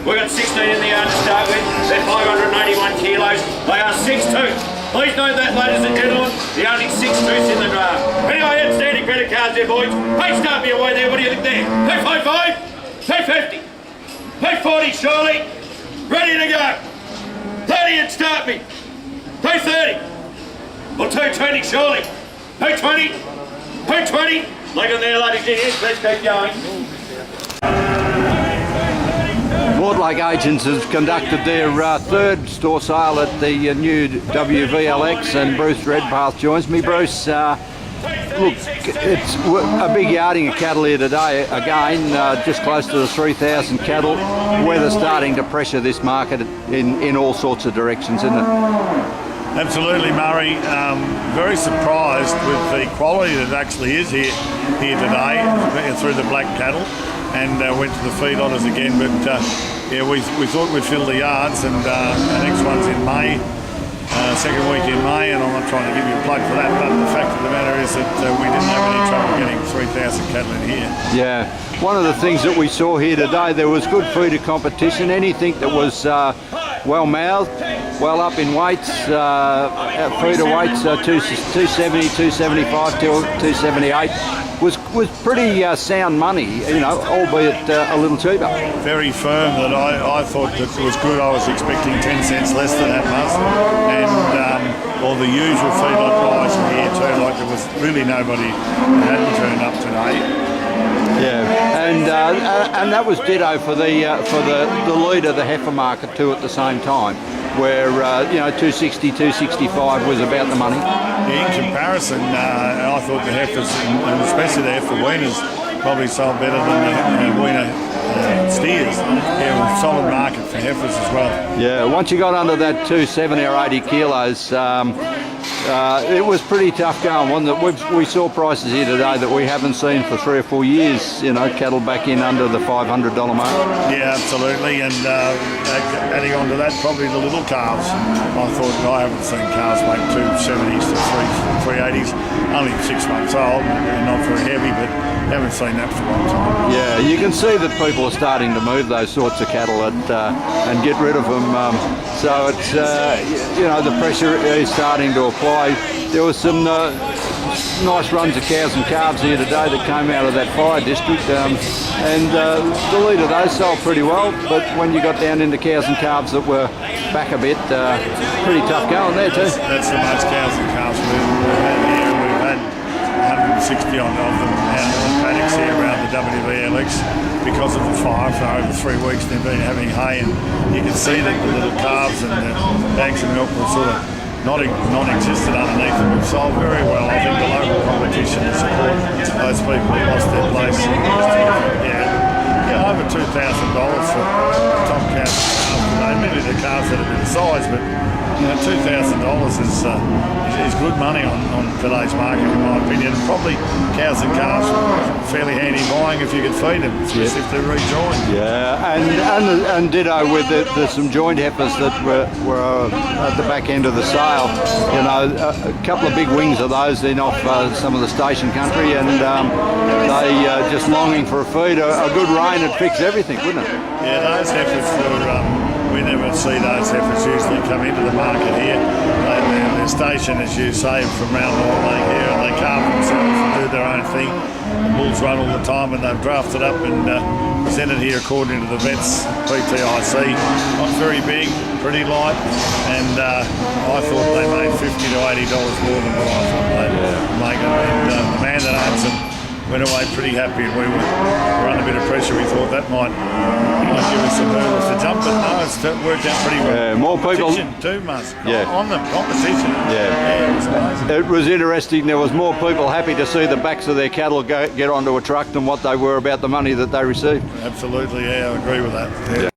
We've got 16 in the yard to start with. They're 581 kilos. They are 6'2". Please note that, ladies and gentlemen, the only 6'2's in the draft. Anyway, outstanding credit cards there, boys. Hey, start me away there. What do you think there? 255, 250, 240, surely. Ready to go. 30 and start me. 230. Or 220, surely. 220. 220. Look in there, ladies and gentlemen. Let's keep going. Mortlake Agents has conducted their third store sale at the new WVLX, and Bruce Redpath joins me. Bruce, look, it's a big yarding of cattle here today. Again, just close to the 3,000 cattle. Weather's starting to pressure this market in all sorts of directions, isn't it? Absolutely, Murray. Very surprised with the quality that actually is here today through the black cattle, and went to the feedlotters again. But yeah, we thought we'd fill the yards, and the next one's in May, second week in May, and I'm not trying to give you a plug for that, but the fact of the matter is that we didn't have any trouble getting 3,000 cattle in here. Yeah, one of the things that we saw here today, there was good feeder competition. Anything that was well mouthed, well up in weights, feeder weights, 270, 275 till 278 was pretty sound money, you know, albeit a little cheaper. Very firm. That I thought that was good. I was expecting 10 cents less than that much, and all the usual feedlot price in here too. Like there was really nobody that hadn't turned up today. Yeah, and that was ditto for the leader, the heifer market too, at the same time, where you know, 260, 265 was about the money. Yeah, in comparison, I thought the heifers, and especially the heifer weaners, probably sold better than the weaner steers. Yeah, solid market for heifers as well. Yeah, once you got under that 270 or 80 kilos, it was pretty tough going, wasn't it? We saw prices here today that we haven't seen for 3 or 4 years, you know, cattle back in under the $500 mark. Yeah, absolutely, and adding on to that, probably the little calves. I haven't seen calves make 270s to 380s, only 6 months old, and not very heavy, but haven't seen that for a long time. Yeah, you can see that people are starting to move those sorts of cattle and get rid of them. So it's, you know, the pressure is starting to apply. There was some nice runs of cows and calves here today that came out of that fire district, and the lead of those sold pretty well, but when you got down into cows and calves that were back a bit, pretty tough going there too. That's the most cows and calves we've had here. We've had 160 of them out in the paddocks here around the WVLX because of the fire for over 3 weeks. They've been having hay, and you can see that the little calves and the bags of milk were sort of non-existent underneath them. We've sold very well. I think the local competition to support those people who lost their place. Yeah, over $2,000 for top calves. Admittedly the calves had a bit of size, but you know, $2,000 is good money on today's market, in my opinion. And probably cows and calves are fairly handy buying if you could feed them, especially if they're rejoined. Yeah, and ditto with some joint heifers that were at the back end of the sale. You know, a couple of big wings of those in off some of the station country, and they just longing for a feed. A good rain would fix everything, wouldn't it? Yeah, those heifers were. We never see those heifers usually come into the market here. They're stationed, as you say, from around Mortlake here, and they calve themselves and do their own thing. The bulls run all the time, and they've drafted up and presented here according to the vets PTIC. Not very big, pretty light, and I thought they made $50 to $80 more than what I thought they'd make them. And the man that owns them went away pretty happy, and we were under a bit of pressure. We thought that might give us some hurdles to jump, but no, it's worked out pretty well. Yeah, more people too much. Yeah. On the competition. Yeah, it was amazing. It was interesting. There was more people happy to see the backs of their cattle get onto a truck than what they were about the money that they received. Absolutely, yeah, I agree with that. Yeah.